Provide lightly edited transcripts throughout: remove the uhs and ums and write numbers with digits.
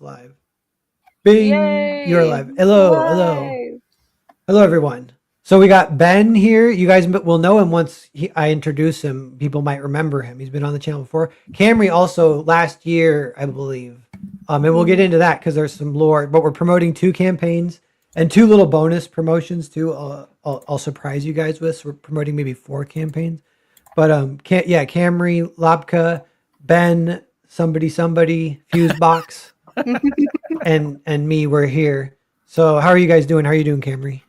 Live. Bing, you're Yay! live. Hello, hello, Live! hello, everyone. So we got Ben here. You guys will know him once I introduce him. People might remember him. He's been on the channel before. Camry also last year, I believe. And we'll get Mhm. into that because there's some lore. But we're promoting two campaigns and two little bonus promotions too. I'll surprise you guys with. So we're promoting maybe four campaigns. But yeah, Camry, Labka, Ben, somebody, Fusebox, and me were here. So how are you guys doing? How are you doing, Camry?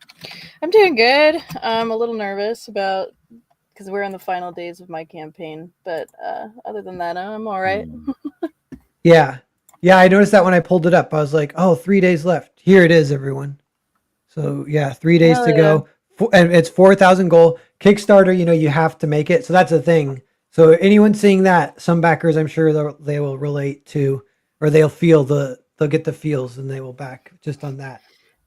I'm doing good. I'm a little nervous about because we're in the final days of my campaign, but other than that, I'm all right. Yeah. Yeah, I noticed that when I pulled it up. I was like, oh, 3 days left. Here it is, everyone. So yeah, 3 days Hell to yeah! go. And it's 4,000 goal. Kickstarter, you have to make it. So that's a thing. So anyone seeing that, some backers, I'm sure they will relate to, or they'll get the feels and they will back just on that.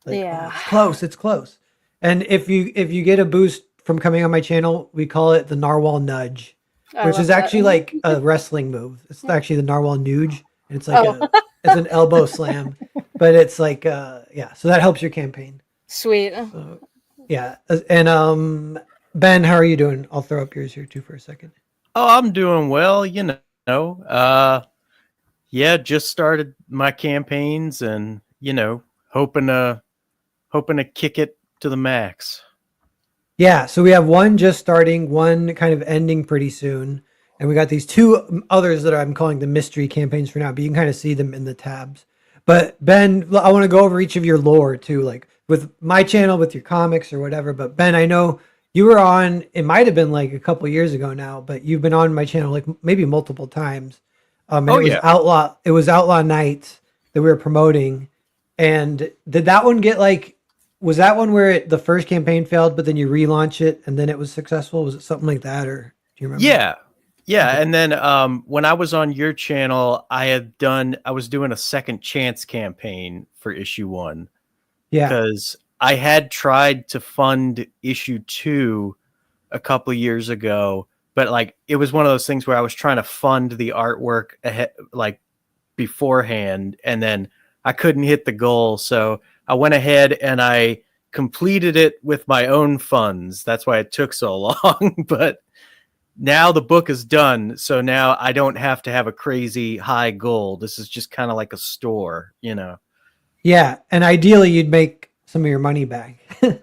Like, oh, Yeah, it's close, it's close. And if you get a boost from coming on my channel, we call it the narwhal nudge, I which love is that. actually like a wrestling move. It's actually the narwhal nuge, and it's like Oh, it's an elbow slam, but it's like yeah. So that helps your campaign. sweet. So yeah, and Ben, how are you doing? I'll throw up yours here too for a second. Oh, I'm doing well, yeah, just started my campaigns and, hoping to kick it to the max. Yeah, so we have one just starting, one kind of ending pretty soon, and we got these two others that I'm calling the mystery campaigns for now, but you can kind of see them in the tabs. But Ben, I want to go over each of your lore too, like with my channel, with your comics or whatever. But Ben, I know you were on, it might have been like a couple years ago now, but you've been on my channel like maybe multiple times. And Oh yeah. It was Outlaw Nights that we were promoting. And did that one get like, was that one where the first campaign failed, but then you relaunch it and then it was successful? Was it something like that, or do you remember? Yeah. Yeah, Okay. and then when I was on your channel, I was doing a second chance campaign for issue 1 Yeah. cuz I had tried to fund issue 2 a couple years ago, but like it was one of those things where I was trying to fund the artwork ahead, like beforehand, and then I couldn't hit the goal. So I went ahead and I completed it with my own funds. That's why it took so long. But now the book is done. So now I don't have to have a crazy high goal. This is just kind of like a store. Yeah. And ideally, you'd make some of your money back. But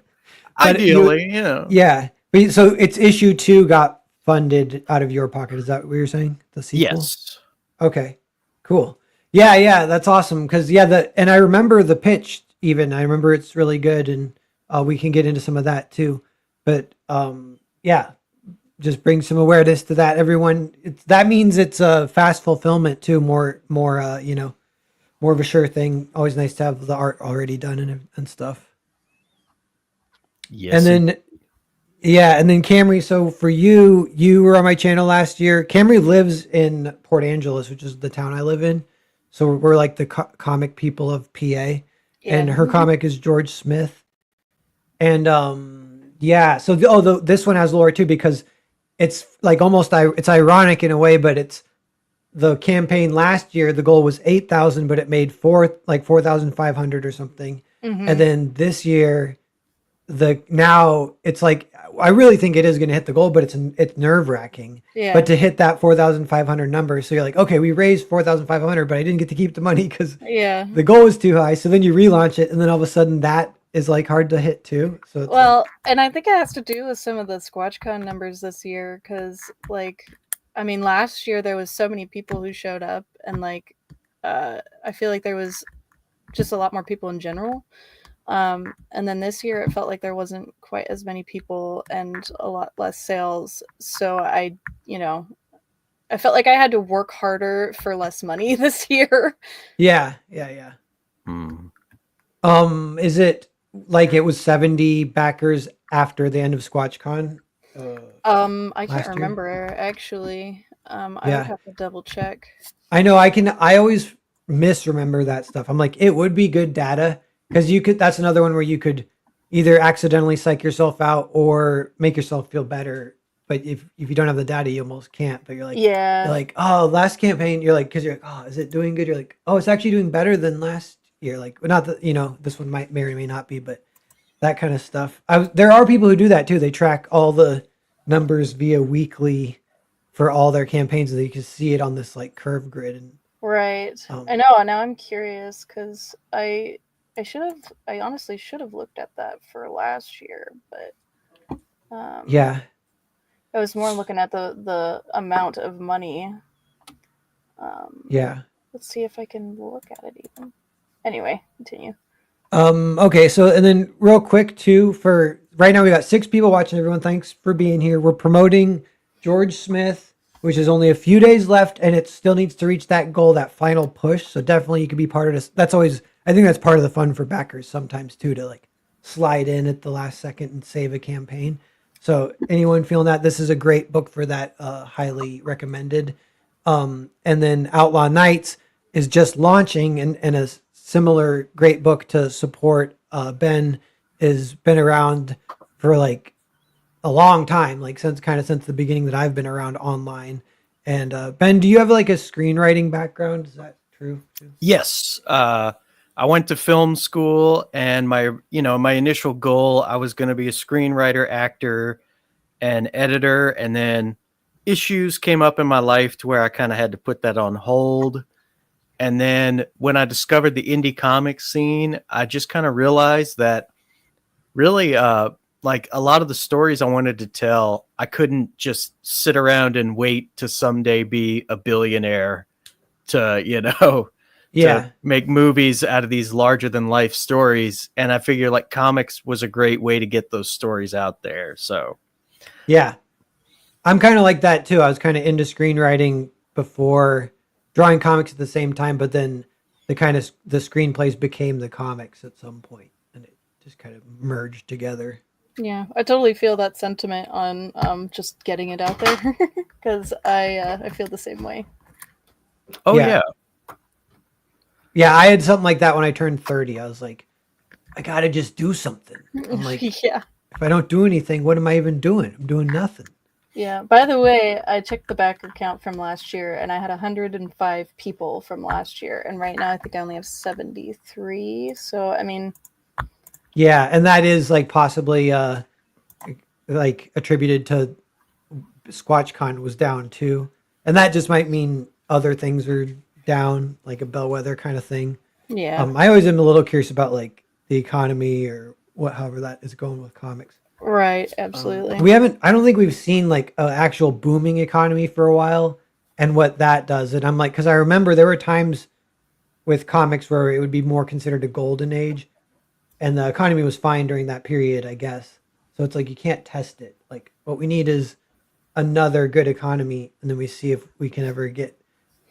Ideally. yeah. But so it's issue two got funded out of your pocket. Is that what you're saying? The sequel? Yes. Okay. Cool. Yeah. Yeah. That's awesome. Cause yeah, and I remember the pitch even. I remember it's really good, and we can get into some of that too. But yeah, just bring some awareness to that. Everyone, that means it's a fast fulfillment too. More, more of a sure thing. Always nice to have the art already done and stuff. And Yes. then, yeah, and then Camry. So for you, you were on my channel last year. Camry lives in Port Angeles, which is the town I live in. So we're like the comic people of PA, Yeah. and her comic is George Smith. And yeah, so this one has lore too because it's like almost it's ironic in a way, but it's the campaign last year. The goal was 8,000, but it made 4,500 or something. And Hmm. then this year, now it's like I really think it is going to hit the goal, but it's nerve wracking. But Yeah. to hit that 4,500 number, so you're like, okay, we raised 4,500, but I didn't get to keep the money because Yeah. the goal was too high. So then you relaunch it, and then all of a sudden that is like hard to hit too. So it's like, Well, and I think it has to do with some of the SquatchCon numbers this year, because like, I mean, last year there was so many people who showed up, and like, I feel like there was just a lot more people in general. And then this year it felt like there wasn't quite as many people and a lot less sales. So you know, I felt like I had to work harder for less money this year. yeah, yeah, yeah. Hmm. Is it like it was 70 backers after the end of SquatchCon uh, I can't last year? remember actually. I would Yeah, have to double check. I know. I always misremember that stuff. I'm like, it would be good data because you could. That's another one where you could either accidentally psych yourself out or make yourself feel better but if you don't have the data, you almost can't. But you're Yeah. like, oh, last campaign, you're like, because you're like, oh, is it doing good? You're like, oh, it's actually doing better than last year. Like, not that this one may or may not be, but that kind of stuff. There are people who do that too. They track all the numbers via weekly for all their campaigns, so that you can see it on this like curve grid. And Right. I know. Now I'm curious because I honestly should have looked at that for last year, but yeah, I was more looking at the amount of money. yeah. Let's see if I can look at it even. Anyway, continue. Okay, so and then real quick too, for right now we got 6 people watching. Everyone, thanks for being here. We're promoting George Smith, which is only a few days left, and it still needs to reach that goal, that final push. So definitely you could be part of this. That's always, I think that's part of the fun for backers sometimes too, to like slide in at the last second and save a campaign. So anyone feeling that, this is a great book for that. Highly recommended. And then Outlaw Nights is just launching, and a similar great book to support. Ben has been around for like a long time, like since the beginning that I've been around online. And Ben, do you have like a screenwriting background? Is that true? Yes. I went to film school, and my initial goal, I was going to be a screenwriter, actor, and editor. And then issues came up in my life to where I kind of had to put that on hold. And then when I discovered the indie comic scene, I just kind of realized that really, like a lot of the stories I wanted to tell, I couldn't just sit around and wait to someday be a billionaire to, Yeah. to make movies out of these larger than life stories. And I figured like comics was a great way to get those stories out there. So Yeah. I'm kind of like that too. I was kind of into screenwriting before drawing comics at the same time, but then the screenplays became the comics at some point, and it just kind of merged together. Yeah, I totally feel that sentiment on just getting it out there because I feel the same way. Oh Yeah. yeah. Yeah, I had something like that when I turned 30. I was like, I gotta just do something. I'm like, Yeah. if I don't do anything, what am I even doing? I'm doing nothing. Yeah. By the way, I checked the backer count from last year, and I had 105 people from last year, and right now I think I only have 73. So I mean, Yeah, and that is like possibly like attributed to SquatchCon was down too. And that just might mean other things are down, like a bellwether kind of thing. yeah. I always am a little curious about like the economy or however that is going with comics. Right. Absolutely. I don't think we've seen like an actual booming economy for a while and what that does. And I'm like, because I remember there were times with comics where it would be more considered a golden age, and the economy was fine during that period, I guess. So it's like you can't test it. Like what we need is another good economy, and then we see if we can ever get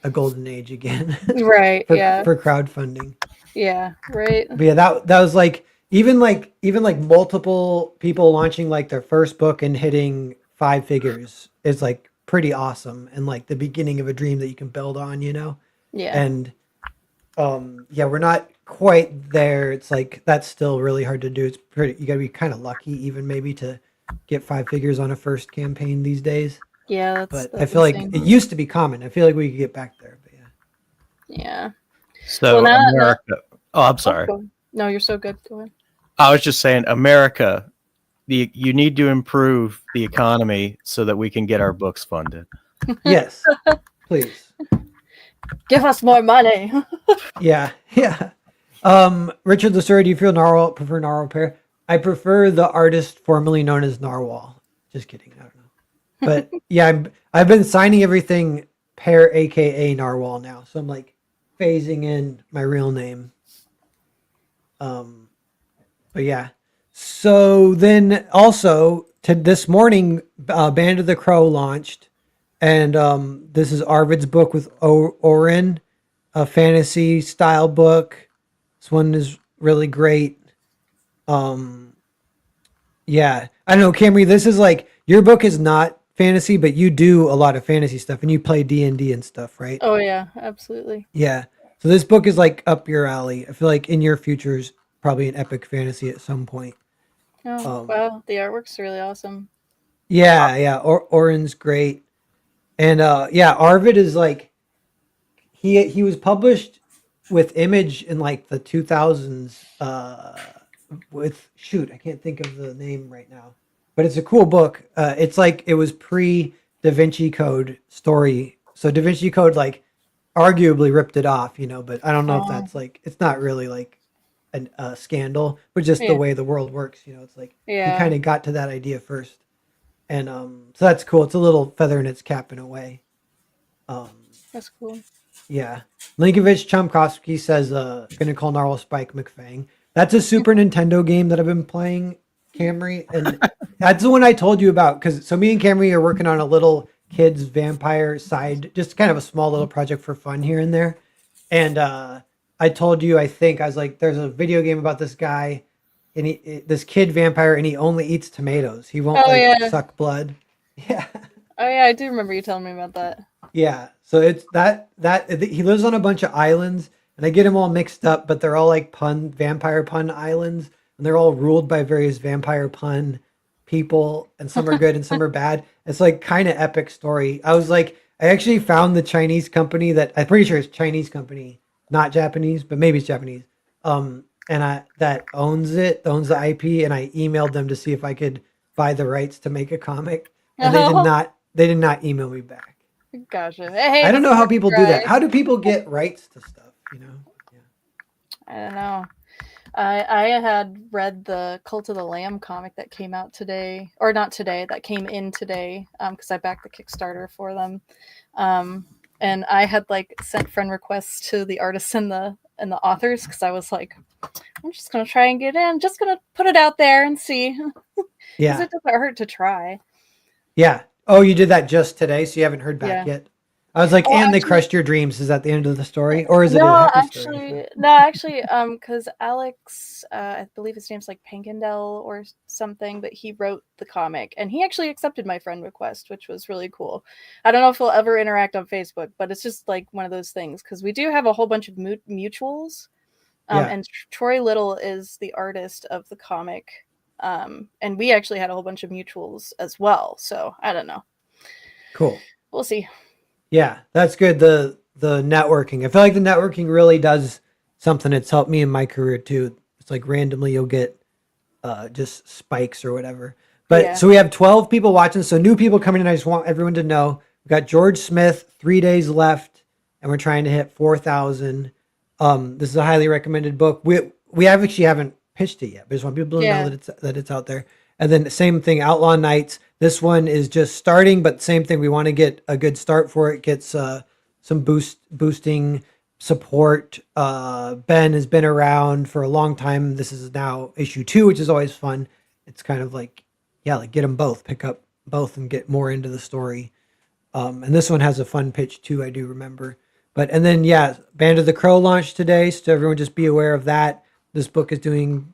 a golden age again. Right. Yeah. For crowdfunding. Yeah. Right. But yeah, that was like even like multiple people launching like their first book and hitting 5 figures is like pretty awesome, and like the beginning of a dream that you can build on, Yeah. And yeah, we're not quite there. It's like that's still really hard to do. It's pretty, you got to be kind of lucky even maybe to get 5 figures on a first campaign these days. Yeah. But that's I feel insane. like it used to be common. I feel like we could get back there, but yeah. Yeah. So Well, America. Oh, I'm sorry. No, you're so good. Go ahead. I was just saying, America, you need to improve the economy so that we can get our books funded. Yes, please. Give us more money. Yeah, yeah. Richard Lasura, do you prefer Narwhal Pear? I prefer the artist formerly known as Narwhal. Just kidding, I don't know. But yeah, I've been signing everything Pear, aka Narwhal now, so I'm like phasing in my real name. But yeah. So then also to this morning, Band of the Crow launched, and this is Arvid's book with Orin, a fantasy style book. This one is really great. Yeah, I don't know, Camry. This is like your book is not fantasy, but you do a lot of fantasy stuff, and you play D&D and stuff, right? Oh yeah, absolutely. Yeah. So this book is like up your alley. I feel like in your future's probably an epic fantasy at some point. Oh wow, the artwork's really awesome. Yeah. Oren's great. And yeah, Arvid is like he was published with Image in like the 2000s with shoot, I can't think of the name right now. But it's a cool book. It's like it was pre Da Vinci Code story. So Da Vinci Code like arguably ripped it off, you know, but I don't know if Oh, that's like it's not really like a scandal, but just the yeah, way the world works, you know, it's like he yeah, kind of got to that idea first. And so that's cool. It's a little feather in its cap in a way. Um that's cool. yeah. Linkovich Chomkowski says gonna call Gnarl Spike McFang. That's a Super Nintendo game that I've been playing, Camry, and that's the one I told you about because so me and Camry are working on a little kids vampire side, just kind of a small little project for fun here and there. And I told you, I think I was like, there's a video game about this guy, and this kid vampire, and he only eats tomatoes. He won't Oh like yeah, suck blood. Yeah. oh yeah, I do remember you telling me about that. Yeah, so it's that he lives on a bunch of islands, and I get them all mixed up, but they're all like vampire pun islands, and they're all ruled by various vampire pun people, and some are good and some are bad. It's like kind of epic story. I was like, I actually found the Chinese company that I'm pretty sure it's Chinese company, not Japanese, but maybe it's Japanese. And I that owns the IP, and I emailed them to see if I could buy the rights to make a comic, and Oh, they did not email me back. gotcha. Hey, I don't this know is how worth a people do that. try. How do people get rights to stuff? You know? Yeah. I don't know. I had read the Cult of the Lamb comic that came out today, or not today, that came in today, because I backed the Kickstarter for them, and I had like sent friend requests to the artists and the authors because I was like, I'm just gonna try and get in, just gonna put it out there and see, because Yeah. it doesn't hurt to try. Yeah. Oh, you did that just today, so you haven't heard back Yeah. yet. I was like, Oh, and they actually, crushed your dreams. Is that the end of the story, or is it a happy story? because Alex, I believe his name's like Pankendel or something, but he wrote the comic and he actually accepted my friend request, which was really cool. I don't know if we'll ever interact on Facebook, but it's just like one of those things because we do have a whole bunch of mutuals, Yeah. and Troy Little is the artist of the comic, and we actually had a whole bunch of mutuals as well. So I don't know. Cool. We'll see. Yeah, that's good. The networking. I feel like the networking really does something. It's helped me in my career too. It's like randomly you'll get just spikes or whatever. But Yeah. so we have 12 people watching. So new people coming in. I just want everyone to know we got George Smith, 3 days left, and we're trying to hit 4,000. This is a highly recommended book. We actually haven't pitched it yet, but I just want people to know Yeah. that it's out there. And then the same thing, Outlaw Nights. This one is just starting, but same thing. We want to get a good start for it. Gets some boosting support. Ben has been around for a long time. This is now issue 2, which is always fun. It's kind of like, yeah, like get them both, pick up both, and get more into the story. And this one has a fun pitch too. I do remember. But and then yeah, Band of the Crow launched today, so everyone just be aware of that. This book is doing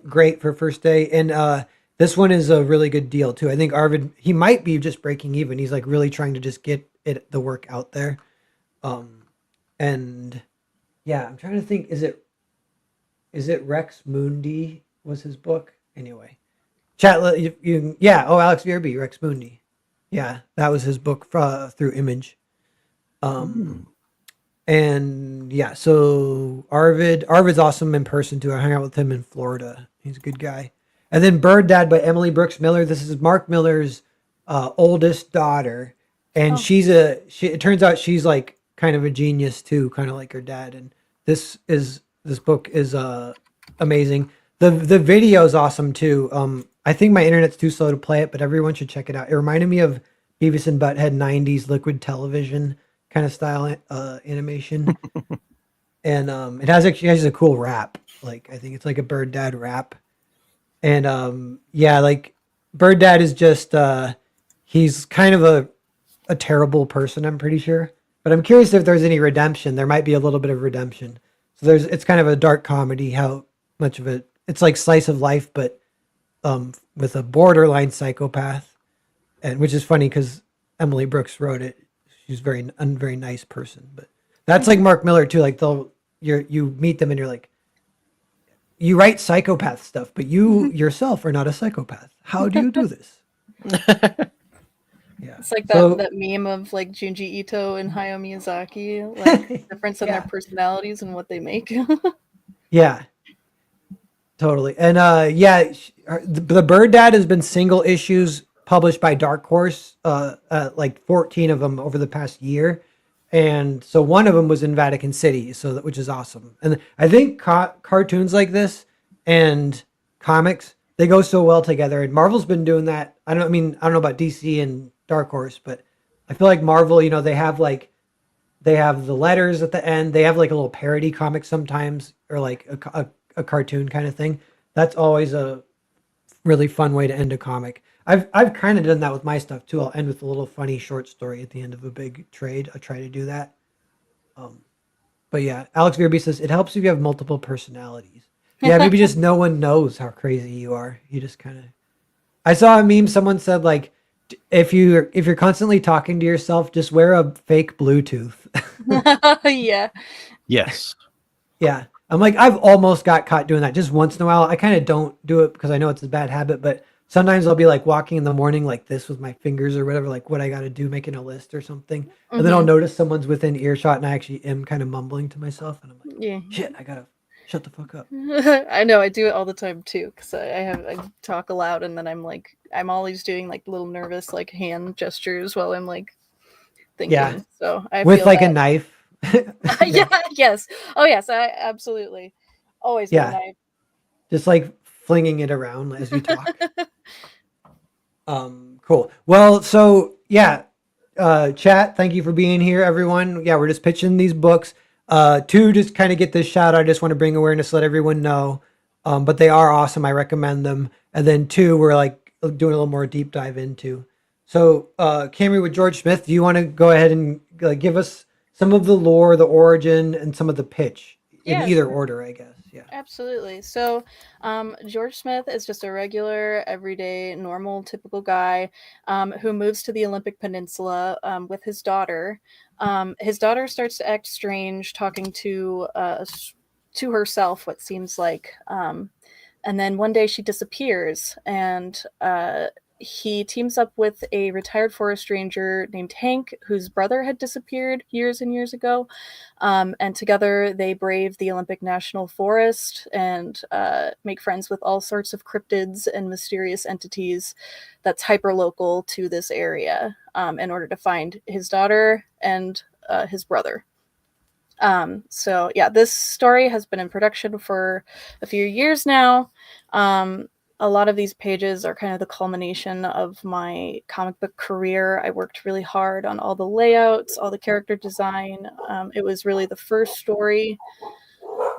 great for first day, and this one is a really good deal too. I think Arvid, he might be just breaking even. He's like really trying to just get the work out there. And yeah, I'm trying to think. Is it Rex Mundi was his book? Anyway, chat. Yeah. Oh, Alex Vierby, Rex Mundi. Yeah, that was his book through Image. Um, and yeah, so Arvid's awesome in person too. I hung out with him in Florida. He's a good guy. And then Bird Dad by Emily Brooks Miller. This is Mark Miller's oldest daughter, and Oh, it turns out she's like kind of a genius too, kind of like her dad. And this book is amazing. The video is awesome too. I think my internet's too slow to play it, but everyone should check it out. It reminded me of Beavis and Butthead 90s liquid television kind of style animation. And it has a cool rap. Like I think it's like a Bird Dad rap. And yeah, like Bird Dad is just he's kind of a terrible person, I'm pretty sure. But I'm curious if there's any redemption. There might be a little bit of redemption. So it's kind of a dark comedy, how much of it's like slice of life, but with a borderline psychopath. And which is funny because Emily Brooks wrote it. She's very nice person. But that's like mhm. Mark Miller too. Like you meet them and you're like, you write psychopath stuff, but you yourself are not a psychopath. How do you do this? Yeah. It's like So that meme of like Junji Ito and Hayao Miyazaki, like difference in their yeah, personalities and what they make. yeah, totally. And yeah, the Bird Dad has been single issues published by Dark Horse, like 14 of them over the past year. And so one of them was in Vatican City, so that, which is awesome. And I think cartoons like this and comics, they go so well together. And Marvel's been doing that. I mean, I don't know about DC and Dark Horse, but I feel like Marvel, they have the letters at the end. They have like a little parody comic sometimes, or like a cartoon kind of thing. That's always a really fun way to end a comic. I've kind of done that with my stuff too. I'll end with a little funny short story at the end of a big trade. I try to do that. Um, but yeah, Alex Verby says it helps if you have multiple personalities. Yeah, maybe just no one knows how crazy you are. You just kind of. I saw a meme. Someone said like, if you're constantly talking to yourself, just wear a fake Bluetooth. Yeah. Yes. Yeah. I'm like, I've almost got caught doing that just once in a while. I kind of don't do it because I know it's a bad habit, but sometimes I'll be like walking in the morning like this with my fingers or whatever, like what I got to do, making a list or something. And then I'll notice someone's within earshot and I actually am kind of mumbling to myself. And I'm like, Yeah. shit, I got to shut the fuck up. I know, I do it all the time too, because I talk aloud and then I'm always doing like little nervous like hand gestures while I'm like Yeah. thinking. So I With feel like a that. knife. Yeah, yes. Oh yes, I absolutely. Always with a Yeah. knife. Just like flinging it around as you talk. Cool. Well, so yeah, chat, thank you for being here, everyone. Yeah, we're just pitching these books. To just kind of get this shout out, I just want to bring awareness, let everyone know. But they are awesome. I recommend them. And then two, we're like doing a little more deep dive into. So, Camry with George Smith, do you want to go ahead and like give us some of the lore, the origin, and some of the pitch in Yeah, either sure. order, I guess. Yeah. Absolutely. So, George Smith is just a regular, everyday, normal, typical guy who moves to the Olympic Peninsula with his daughter. His daughter starts to act strange, talking to herself, what seems like. And then one day she disappears, and he teams up with a retired forest ranger named Hank, whose brother had disappeared years and years ago. And together they brave the Olympic National Forest and make friends with all sorts of cryptids and mysterious entities that's hyper-local to this area in order to find his daughter and his brother. So yeah, this story has been in production for a few years now. A lot of these pages are kind of the culmination of my comic book career. I worked really hard on all the layouts, all the character design. It was really the first story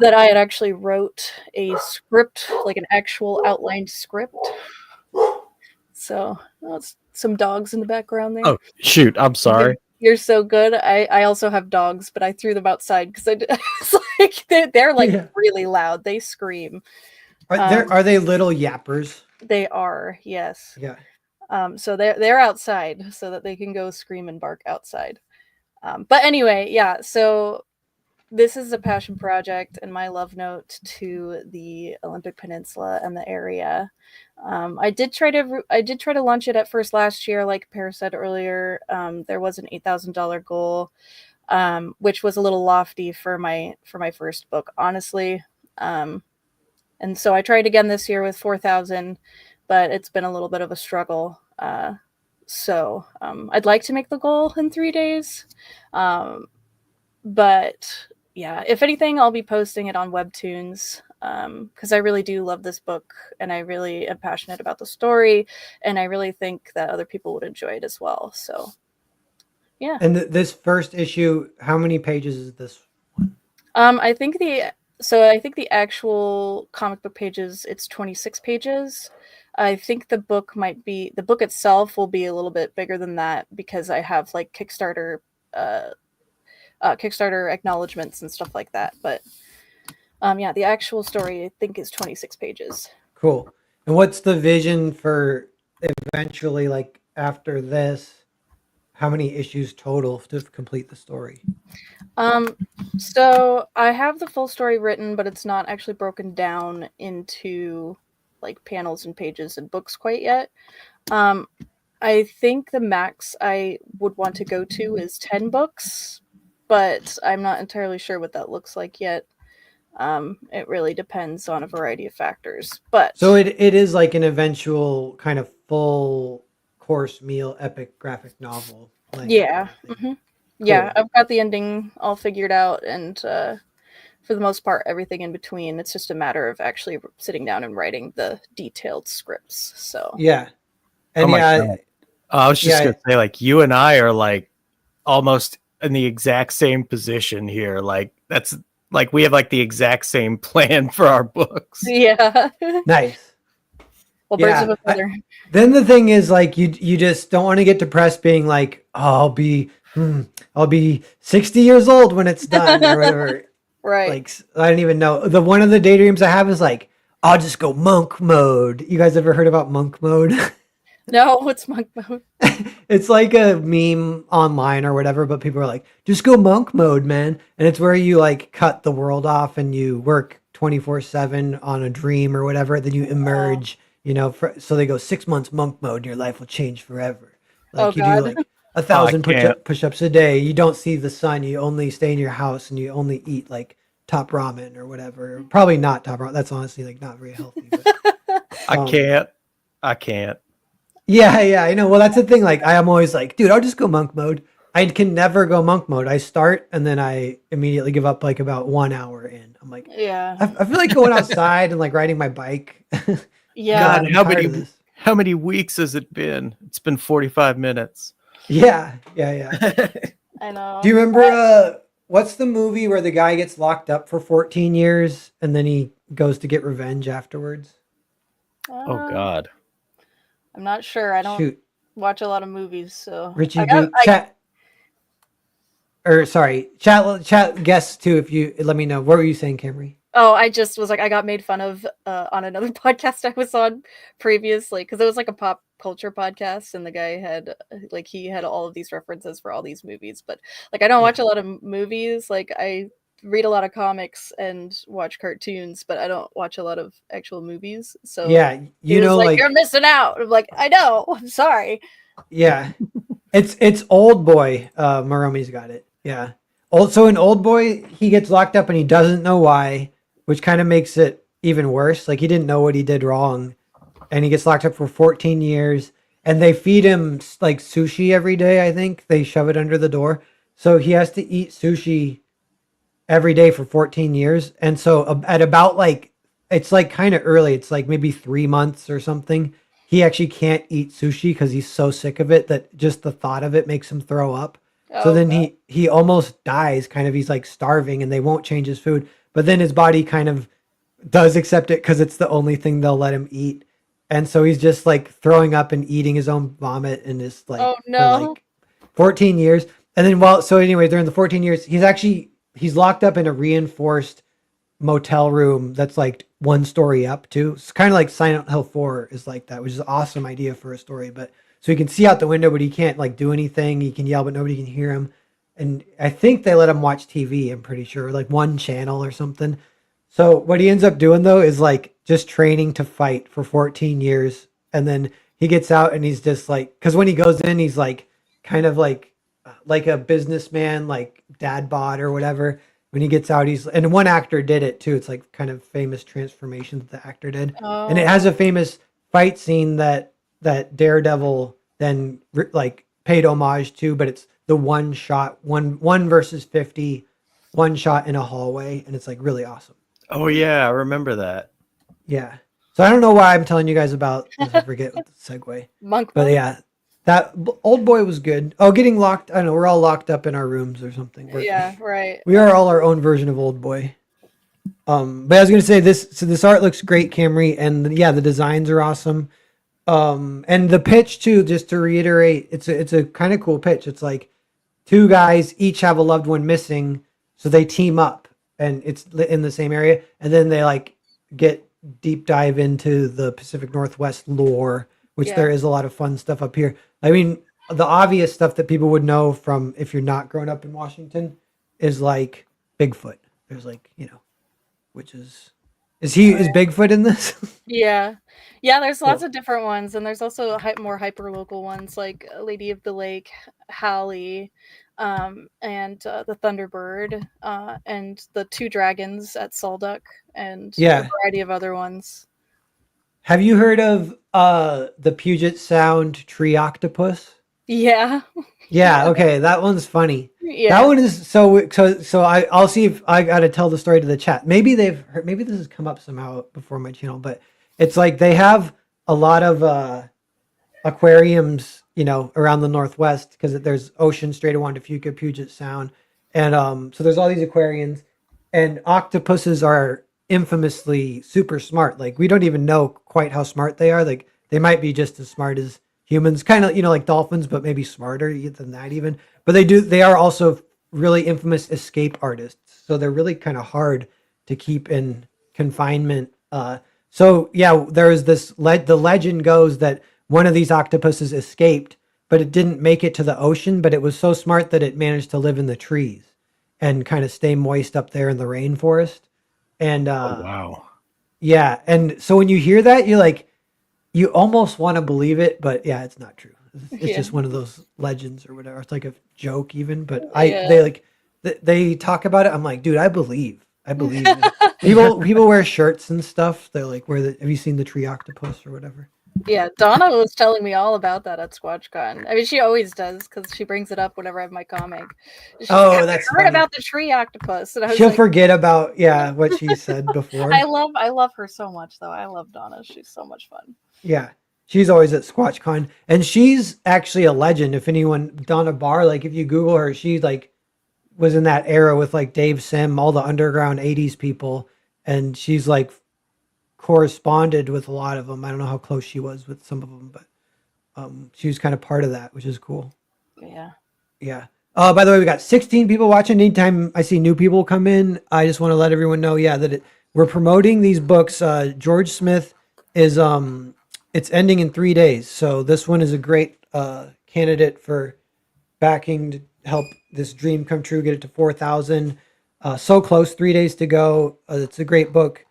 that I had actually wrote a script, like an actual outlined script. So that's some dogs in the background there. Oh shoot! I'm sorry. You're so good. I also have dogs, but I threw them outside because it's like they're like Yeah. really loud. They scream. Are they little yappers? They are, yes. Yeah. So they're outside so that they can go scream and bark outside. But anyway, yeah. So this is a passion project and my love note to the Olympic Peninsula and the area. I did try to launch it at first last year, like Pear said earlier. There was an $8,000 goal, which was a little lofty for my first book, honestly. And so I tried again this year with 4,000, but it's been a little bit of a struggle. So I'd like to make the goal in 3 days, but yeah, if anything, I'll be posting it on Webtoons because I really do love this book and I really am passionate about the story and I really think that other people would enjoy it as well. So yeah. And this first issue, how many pages is this one? I think the actual comic book pages, it's 26 pages. I think the book itself will be a little bit bigger than that because I have like Kickstarter acknowledgments and stuff like that. But yeah, the actual story I think is 26 pages. Cool. And what's the vision for eventually, like after this? How many issues total to complete the story? So I have the full story written, but it's not actually broken down into like panels and pages and books quite yet. I think the max I would want to go to is 10 books, but I'm not entirely sure what that looks like yet. It really depends on a variety of factors. But So it is like an eventual kind of full course meal epic graphic novel length yeah, kind of thing. yeah, Cool. I've got the ending all figured out, and for the most part, everything in between. It's just a matter of actually sitting down and writing the detailed scripts. So Yeah. Oh And my yeah, god. I was just yeah, gonna say, like, you and I are like almost in the exact same position here. Like that's like we have like the exact same plan for our books. yeah, nice. well, birds of Yeah. a feather. Then the thing is like you just don't want to get depressed being like, oh, I'll be 60 years old when it's done or whatever. Right. Like I don't even know. The one of the daydreams I have is like, I'll just go monk mode. You guys ever heard about monk mode? No, what's monk mode? It's like a meme online or whatever, but people are like, just go monk mode, man. And it's where you like cut the world off and you work 24/7 on a dream or whatever. Then you Oh, emerge, so they go 6 months monk mode and your life will change forever. oh Like you do God. like a Oh, I thousand can't. push ups a day. You don't see the sun. You only stay in your house and you only eat like top ramen or whatever. Probably not top ramen. That's honestly like not very healthy, but I um, can't. I can't. yeah, I know. Well, that's the thing. Like, I am always like, dude, I'll just go monk mode. I can never go monk mode. I start and then I immediately give up like about 1 hour in. I'm like, Yeah. I feel like going outside and like riding my bike. Yeah. God, I'm tired of this. how many weeks has it been? It's been 45 minutes. Yeah. I Do know. you remember what's the movie where the guy gets locked up for 14 years and then he goes to get revenge afterwards? Oh God. I'm not sure. I don't Shoot, watch a lot of movies, so Richie I got V. Chat or sorry, chat guess too if you let me know. What were you saying, Camry? Oh, I just was like, I got made fun of on another podcast I was on previously because it was like a pop culture podcast, and the guy had like he had all of these references for all these movies. But like, I don't watch Yeah. a lot of movies. Like, I read a lot of comics and watch cartoons, but I don't watch a lot of actual movies. So Yeah, he you was know, like, "You're like missing out." I'm like, "I know. I'm sorry." yeah, it's Old Boy. Maromi's got it. Yeah. Also in Old Boy, he gets locked up and he doesn't know why, which kind of makes it even worse. Like he didn't know what he did wrong, and he gets locked up for 14 years. And they feed him like sushi every day. I think they shove it under the door, so he has to eat sushi every day for 14 years. And so at about like, it's like kind of early. It's like maybe 3 months or something. He actually can't eat sushi because he's so sick of it that just the thought of it makes him throw up. So Oh then God. he almost dies. Kind of, he's like starving, and they won't change his food. But then his body kind of does accept it because it's the only thing they'll let him eat. And so he's just like throwing up and eating his own vomit and is like Oh for no. like 14 years. And then so anyway, during the 14 years, he's locked up in a reinforced motel room that's like 1 story up too. It's kind of like Silent Hill 4 is like that, which is an awesome idea for a story. But so he can see out the window, but he can't like do anything. He can yell, but nobody can hear him. And I think they let him watch TV, I'm pretty sure, like one channel or something. So what he ends up doing though is like just training to fight for 14 years. And then he gets out and he's just like, because when he goes in, he's like kind of like a businessman, like dad bod or whatever. When he gets out, he's and one actor did it too. It's like kind of famous transformation that the actor did, and it Oh. has a famous fight scene that Daredevil then like paid homage to. But it's the one shot, one versus 50, one shot in a hallway, and it's like really awesome. Oh yeah, I remember that. Yeah. So I don't know why I'm telling you guys about this. I forget what the segue. Monk But mode. yeah, Old Boy was good. Oh, getting locked. I don't know. We're all locked up in our rooms or something. Yeah. Right. We are all our own version of Old Boy. But I was gonna say this. So this art looks great, Camry, and yeah, the designs are awesome. And the pitch too. Just to reiterate, it's a kind of cool pitch. It's like two guys each have a loved one missing, so they team up, and it's in the same area, and then they like get deep dive into the Pacific Northwest lore, which Yeah. there is a lot of fun stuff up here. I mean, the obvious stuff that people would know from if you're not grown up in Washington is like Bigfoot. There's like, which is Is Bigfoot in this? Yeah. Yeah, there's lots Cool. of different ones, and there's also more hyper local ones like Lady of the Lake, Hallie, and the Thunderbird, and the two dragons at Salduck, and a Yeah. variety of other ones. Have you heard of the Puget Sound tree octopus? Yeah. Yeah, okay, that one's funny. That Yeah. one is so I'll see if I got to tell the story to the chat. Maybe they've heard, maybe this has come up somehow before my channel, but it's like they have a lot of aquariums, around the Northwest because there's Ocean, Strait of Juan de Fuca, Puget Sound, and so there's all these aquariums, and octopuses are infamously super smart. Like we don't even know quite how smart they are. Like they might be just as smart as humans, kind of like dolphins, but maybe smarter than that even. But they are also really infamous escape artists. So they're really kind of hard to keep in confinement. So yeah, there is the legend goes that one of these octopuses escaped, but it didn't make it to the ocean, but it was so smart that it managed to live in the trees and kind of stay moist up there in the rainforest. And Oh wow. yeah, and so when you hear that, you almost want to believe it, but yeah, it's not true. It's Yeah. just one of those legends or whatever. It's like a joke even, but Yeah. they talk about it. I'm like, dude, I believe. I believe. And people wear shirts and stuff. They're like, have you seen the tree octopus or whatever? Yeah, Donna was telling me all about that at SquatchCon. I mean, she always does because she brings it up whenever I have my comic. She's like, Oh, "Have that's you heard funny. about the tree octopus?" And I was She'll like, forget about what she said before. I love her so much, though. I love Donna. She's so much fun. Yeah. She's always at SquatchCon. And she's actually a legend. If anyone, Donna Barr, like if you Google her, she like was in that era with like Dave Sim, all the underground 80s people. And she's like corresponded with a lot of them. I don't know how close she was with some of them, but she was kind of part of that, which is cool. Yeah. Yeah. By the way, we got 16 people watching. Anytime I see new people come in, I just want to let everyone know, that we're promoting these books. George Smith is it's ending in 3 days, so this one is a great candidate for backing to help this dream come true. Get it to 4,000. So close, 3 days to go. It's a great book.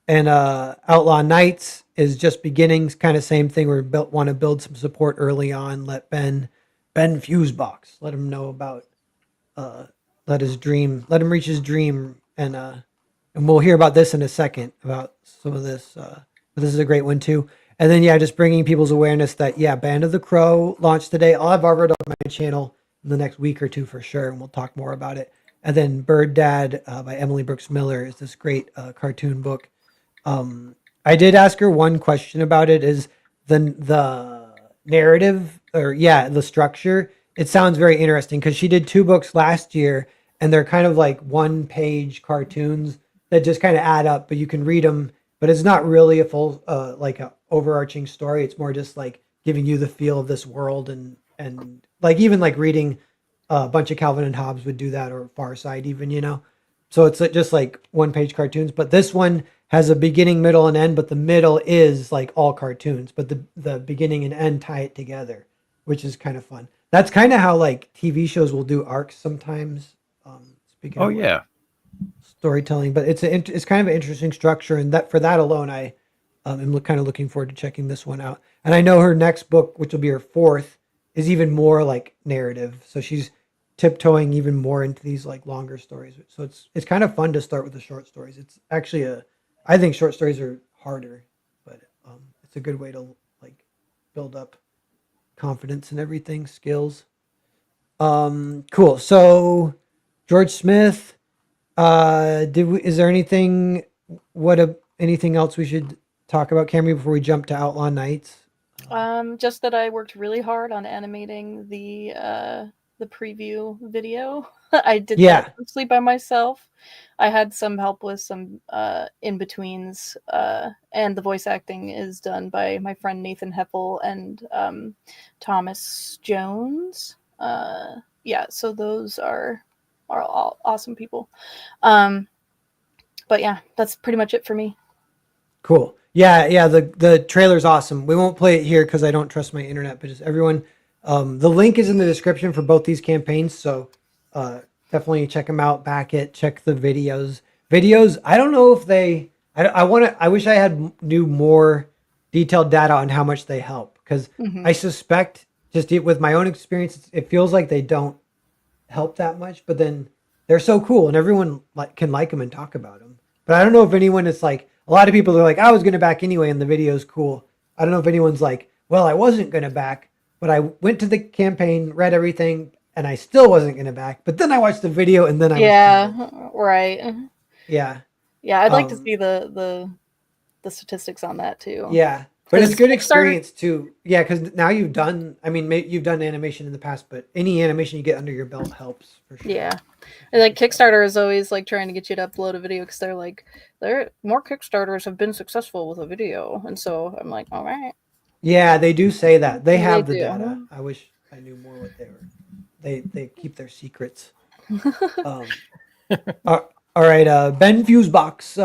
And Outlaw Nights is just beginnings, kind of same thing. We want to build some support early on. Let Ben Fusebox, let him know about let him reach his dream, and we'll hear about this in a second about some of this. But this is a great one too. And then just bringing people's awareness that Band of the Crow launched today. I'll have Harvard on my channel in the next week or two for sure, and we'll talk more about it. And then Bird Dad by Emily Brooks Miller is this great cartoon book. I did ask her one question about it. Is the narrative or the structure? It sounds very interesting because she did 2 books last year, and they're kind of like 1-page cartoons that just kind of add up, but you can read them. But it's not really a full like a overarching story. It's more just like giving you the feel of this world, and like even like reading a bunch of Calvin and Hobbes would do that, or Far Side even. So it's just like 1-page cartoons, but this one has a beginning, middle, and end, but the middle is like all cartoons, but the beginning and end tie it together, which is kind of fun. That's kind of how like TV shows will do arcs sometimes. Speaking Oh of like, yeah. storytelling, but it's kind of an interesting structure, and that for that alone, I am kind of looking forward to checking this one out. And I know her next book, which will be her 4th, is even more like narrative. So she's tiptoeing even more into these like longer stories. So it's kind of fun to start with the short stories. It's actually I think short stories are harder, but it's a good way to like build up confidence and everything, skills. Cool. So George Smith, is there anything anything else we should talk about, Camry, before we jump to Outlaw Nights? Just that I worked really hard on animating the preview video. I did that mostly by myself. I had some help with some in-betweens, and the voice acting is done by my friend Nathan Heppel and Thomas Jones. So those are all awesome people. But yeah, that's pretty much it for me. Cool. Yeah. The trailer's awesome. We won't play it here because I don't trust my internet, but just everyone, the link is in the description for both these campaigns. So definitely check them out, back it, check the videos. I don't know if they I wish I knew more detailed data on how much they help, because Hmm. I suspect, with my own experience, it feels like they don't help that much. But then they're so cool, and everyone can like them and talk about them. But I don't know if anyone is like, a lot of people are like, I was going to back anyway, and the video's cool. I don't know if anyone's like, well, I wasn't going to back, but I went to the campaign, read everything, and I still wasn't going to back. But then I watched the video, and then I was convinced. Yeah, right. Yeah. Yeah, I'd like to Um, see the statistics on that too. Yeah, but it's Because good Kickstarter, experience too. Yeah, because now you've done. I mean, you've done animation in the past, but any animation you get under your belt helps for sure. yeah, and like Kickstarter is always like trying to get you to upload a video because they're like, there more Kickstarters have been successful with a video, and so I'm like, all right, Yeah, they do say that they they have the data. do. I wish I knew more what they were. They keep their secrets. Um. All right. Ben Fusebox.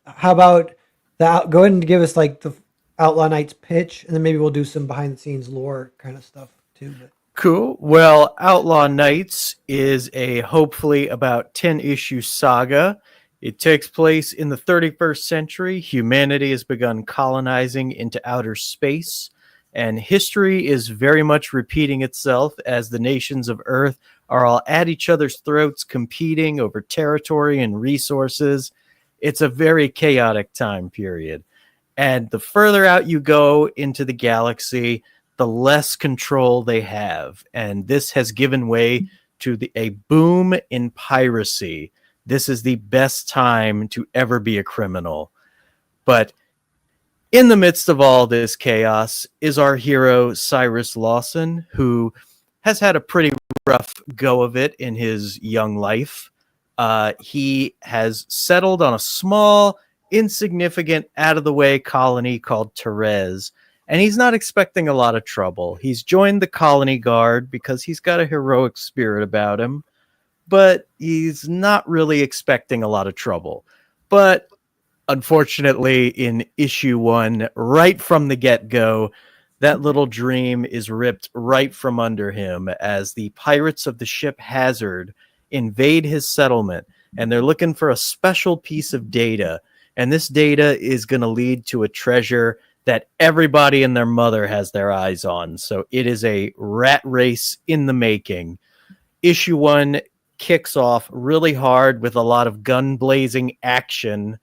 How about that? Go ahead and give us like the Outlaw Knights pitch, and then maybe we'll do some behind the scenes lore kind of stuff too. But Cool. Well, Outlaw Knights is a hopefully about 10 issue saga. It takes place in the 31st century. Humanity has begun colonizing into outer space, and history is very much repeating itself as the nations of Earth are all at each other's throats, competing over territory and resources. It's a very chaotic time period. And the further out you go into the galaxy, the less control they have. And this has given way to a boom in piracy. This is the best time to ever be a criminal. But in the midst of all this chaos is our hero, Cyrus Lawson, who has had a pretty rough go of it in his young life. He has settled on a small, insignificant, out of the way colony called Therese, and he's not expecting a lot of trouble. He's joined the colony guard because he's got a heroic spirit about him, but he's not really expecting a lot of trouble. But unfortunately, in issue 1, right from the get-go, that little dream is ripped right from under him as the pirates of the ship Hazard invade his settlement, and they're looking for a special piece of data. And this data is going to lead to a treasure that everybody and their mother has their eyes on. So it is a rat race in the making. Issue 1 kicks off really hard with a lot of gun blazing action.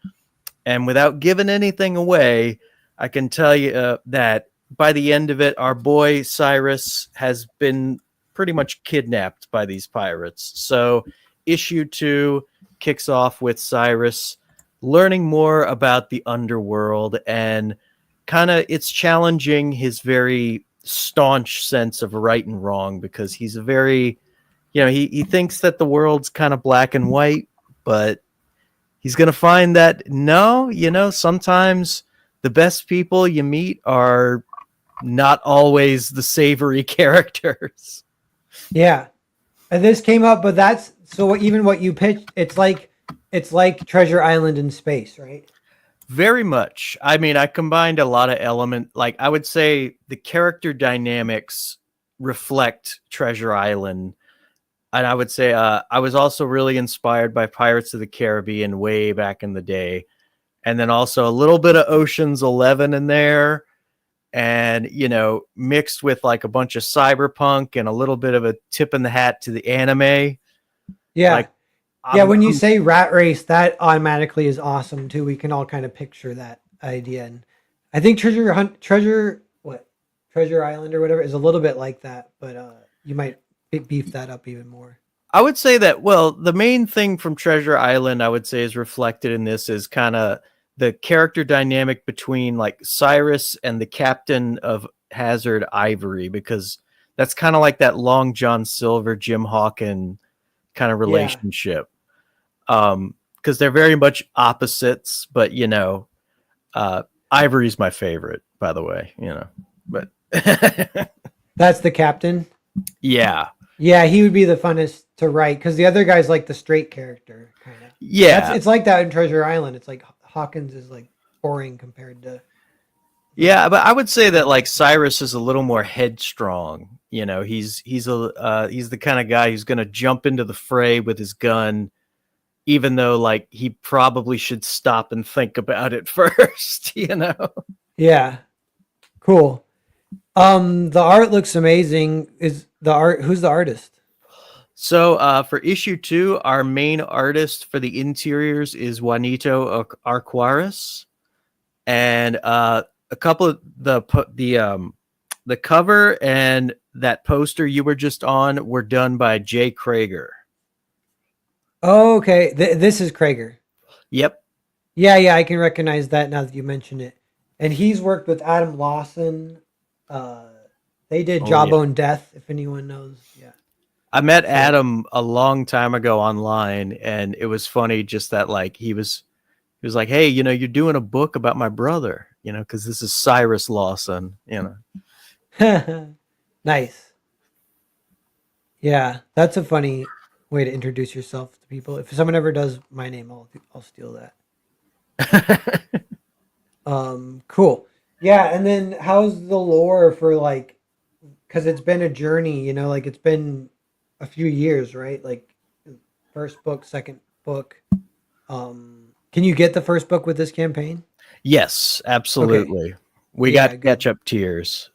And without giving anything away, I can tell you that by the end of it, our boy Cyrus has been pretty much kidnapped by these pirates. So issue 2 kicks off with Cyrus learning more about the underworld, and kind of it's challenging his very staunch sense of right and wrong, because he's a very, he thinks that the world's kind of black and white, but he's going to find that no, sometimes the best people you meet are not always the savory characters. yeah, and this came up, but that's so even what you pitched. It's like Treasure Island in space, right? Very much. I mean, I combined a lot of like I would say the character dynamics reflect Treasure Island. And I would say I was also really inspired by Pirates of the Caribbean way back in the day. And then also a little bit of Ocean's 11 in there. And, mixed with like a bunch of cyberpunk and a little bit of a tip in the hat to the anime. Yeah. Like, Yeah, when you say rat race, that automatically is awesome too. We can all kind of picture that idea. And I think Treasure Island or whatever is a little bit like that, but you might beef that up even more. I would say that, well, the main thing from Treasure Island, I would say, is reflected in this is kind of the character dynamic between like Cyrus and the captain of Hazard, Ivory, because that's kind of like that Long John Silver, Jim Hawken kind of relationship. Because they're very much opposites, but Ivory's my favorite, by the way, but That's the captain. Yeah. Yeah, he would be the funnest to write because the other guy's like the straight character, kind of. Yeah. It's like that in Treasure Island. It's like Hawkins is like boring compared to. Yeah, but I would say that like Cyrus is a little more headstrong. He's the kind of guy who's going to jump into the fray with his gun, even though like he probably should stop and think about it first, you know. Yeah. Cool. The art looks amazing. Is the art? Who's the artist? So for issue 2, our main artist for the interiors is Juanito Arquaris, and a couple of the cover and that poster you were just on were done by Jay Krager. Oh, okay. This is Krager. Yep. Yeah, I can recognize that now that you mention it. And he's worked with Adam Lawson. They did Oh, Jawbone Death, if anyone knows. Yeah. I met Adam a long time ago online, and it was funny just that like he was like, hey, you know, you're doing a book about my brother, you know, because this is Cyrus Lawson, you know. Nice. Yeah, that's a funny way to introduce yourself to people. If someone ever does my name, I'll steal that. Cool. Yeah, and then how's the lore for like, because it's been a journey, you know, like it's been a few years, right? Like first book, second book. Can you get the first book with this campaign? Yes, absolutely. We Yeah, got good. catch up tiers.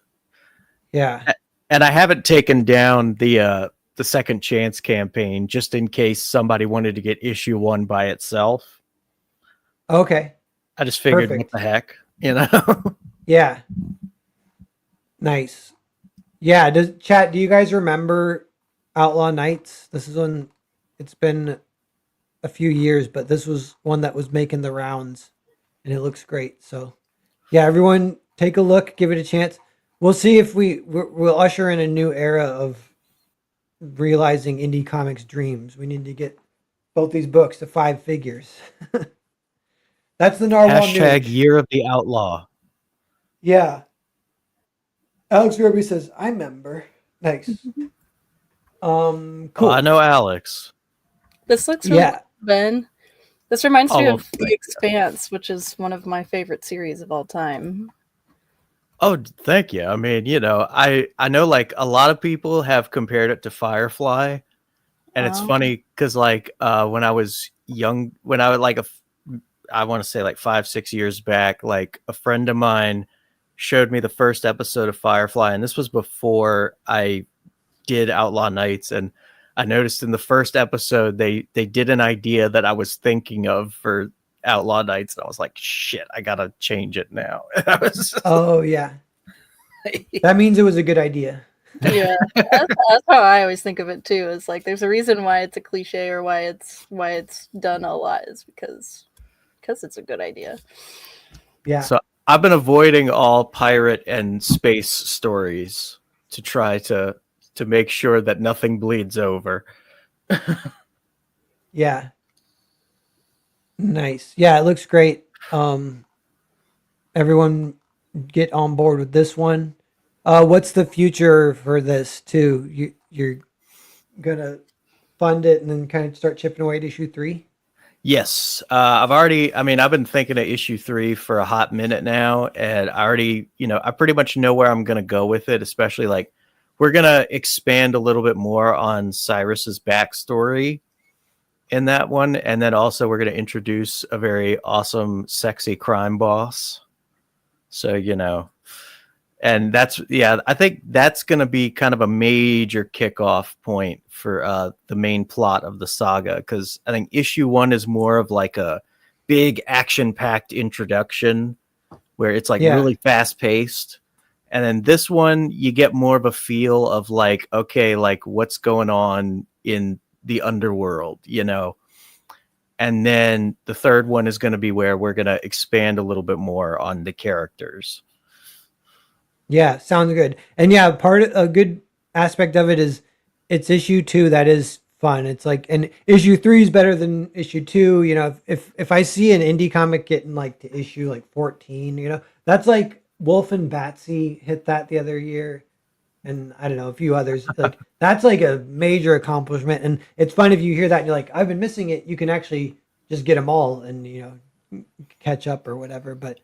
Yeah. And I haven't taken down the second chance campaign just in case somebody wanted to get issue 1 by itself. Okay. I just figured, Perfect. what the heck, you know? Yeah. Nice. Yeah. Do you guys remember Outlaw Nights? This is one, it's been a few years, but this was one that was making the rounds and it looks great. So yeah, everyone take a look, give it a chance. We'll see if we'll usher in a new era of realizing indie comics dreams. We need to get both these books to 5 figures. That's the Narwhal Hashtag Nooch. Year of the Outlaw. Yeah. Alex Ruby says, I remember. Nice. Oh, Cool. I know Alex. This looks really Yeah. cool, Ben. This reminds me Oh, of The Expanse, which is one of my favorite series of all time. Oh, thank you. I mean, you know, I know like a lot of people have compared it to Firefly, and it's Oh. funny because like when I was young, when I was like I want to say like 5-6 years back, like a friend of mine showed me the first episode of Firefly, and this was before I did Outlaw Nights, and I noticed in the first episode they did an idea that I was thinking of for Outlaw Nights, and I was like, shit, I gotta change it now. I was just Oh yeah. That means it was a good idea. Yeah, that's how I always think of it too. Is like there's a reason why it's a cliche or why it's done a lot is because it's a good idea. Yeah. So I've been avoiding all pirate and space stories to try to make sure that nothing bleeds over. Yeah. Nice. Yeah, it looks great. Everyone get on board with this one. What's the future for this too? You're gonna fund it and then kind of start chipping away at issue 3? Yes, I've been thinking of issue 3 for a hot minute now, and I pretty much know where I'm going to go with it, especially like we're going to expand a little bit more on Cyrus's backstory in that one. And then also we're going to introduce a very awesome, sexy crime boss. So, you know, and I think that's going to be kind of a major kickoff point for the main plot of the saga. Because I think issue 1 is more of like a big action-packed introduction where it's like really fast-paced. And then this one, you get more of a feel of like, okay, like what's going on in the underworld, you know? And then the third one is going to be where we're going to expand a little bit more on the characters. Yeah, sounds good. And yeah, a good aspect of it is it's issue 2 that is fun. It's like, and issue 3 is better than issue 2. You know, if I see an indie comic getting like to issue like 14, you know, that's like Wolf and Batsy hit that the other year, and I don't know, a few others. Like that's like a major accomplishment, and it's fun if you hear that and you're like, I've been missing it. You can actually just get them all and catch up or whatever. But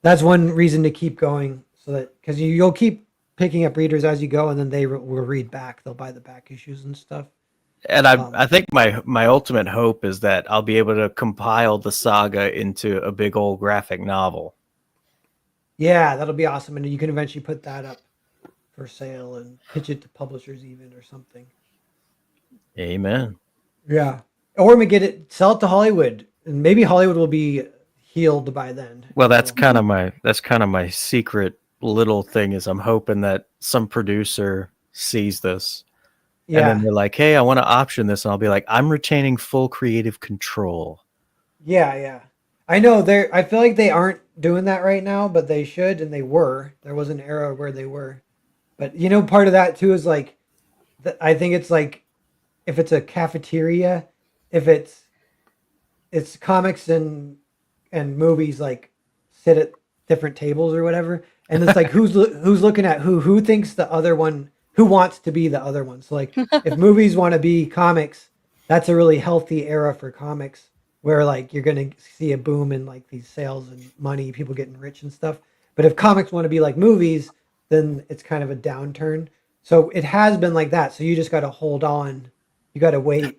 that's one reason to keep going, so that because you'll keep picking up readers as you go, and then they will read back. They'll buy the back issues and stuff. And I think my ultimate hope is that I'll be able to compile the saga into a big old graphic novel. Yeah, that'll be awesome, and you can eventually put that up for sale and pitch it to publishers even or something. Amen. Yeah, or we get it, sell it to Hollywood, and maybe Hollywood will be healed by then. Well, that's kind of my secret little thing is I'm hoping that some producer sees this and then Yeah, they're like, "Hey, I want to option this," and I'll be like, "I'm retaining full creative control." yeah. I know they're. I feel like they aren't doing that right now, but they should, and they were. There was an era where they were, but part of that too is like, I think it's like if it's a cafeteria, if it's comics and movies like sit at different tables or whatever, and it's like who's looking at who thinks the other one, who wants to be the other one. So like if movies want to be comics, that's a really healthy era for comics where like you're gonna see a boom in like these sales and money, people getting rich and stuff. But if comics want to be like movies, then it's kind of a downturn. So it has been like that. So you just got to hold on. You got to wait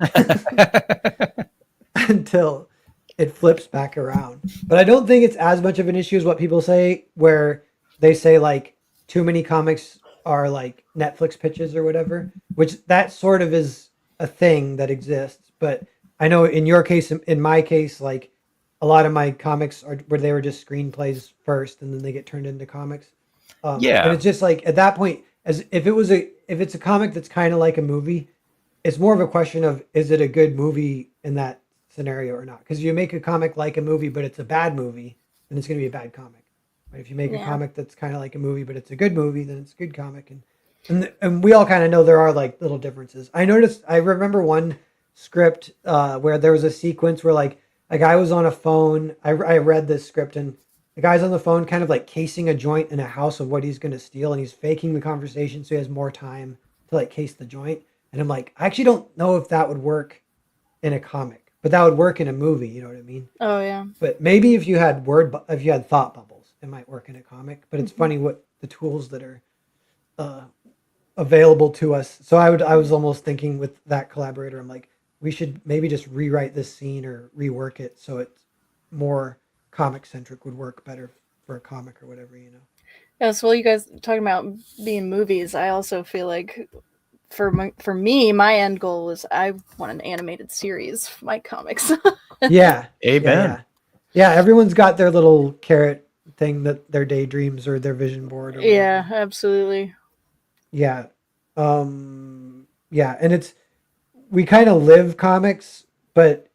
until it flips back around. But I don't think it's as much of an issue as what people say, where they say like too many comics are like Netflix pitches or whatever, which that sort of is a thing that exists. But I know in your case, in my case, like a lot of my comics are where they were just screenplays first and then they get turned into comics. And Yeah. it's just like at that point, as if it's a comic that's kind of like a movie, it's more of a question of is it a good movie in that scenario or not? Because you make a comic like a movie, but it's a bad movie, then it's going to be a bad comic. Right? If you make a comic that's kind of like a movie, but it's a good movie, then it's a good comic. And we all kind of know there are like little differences. I remember one script where there was a sequence where like a guy was on a phone. I read this script and the guy's on the phone kind of like casing a joint in a house of what he's going to steal. And he's faking the conversation so he has more time to like case the joint. And I'm like, I actually don't know if that would work in a comic, but that would work in a movie. You know what I mean? Oh yeah. But maybe if you had thought bubbles, it might work in a comic. But it's funny what the tools that are available to us. So I was almost thinking with that collaborator, I'm like, we should maybe just rewrite this scene or rework it so it's more comic centric, would work better for a comic or whatever, Yeah, so while you guys talking about being movies, I also feel like for me, my end goal was I want an animated series for my comics. Yeah. Amen. Yeah, everyone's got their little carrot thing, that their daydreams or their vision board or whatever. Yeah, absolutely. Yeah. Yeah, and we kind of live comics, but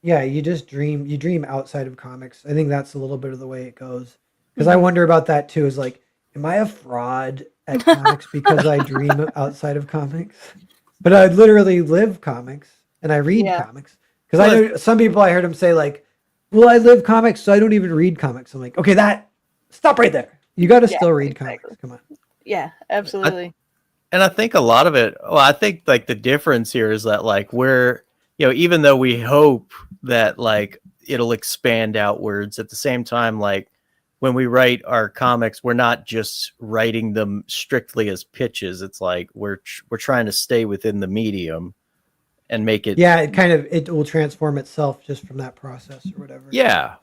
yeah, you dream outside of comics. I think that's a little bit of the way it goes. Because I wonder about that too, is like, am I a fraud at comics because I dream outside of comics? But I literally live comics and I read comics. Because I know some people, I heard them say like, well, I live comics, so I don't even read comics. I'm like, okay, stop right there. You got to still read comics. Come on. Yeah, absolutely. And I think a lot of it, I think like the difference here is that like even though we hope that like it'll expand outwards, at the same time, like when we write our comics, we're not just writing them strictly as pitches. It's like we're trying to stay within the medium and make it. Yeah, it will transform itself just from that process or whatever. Yeah.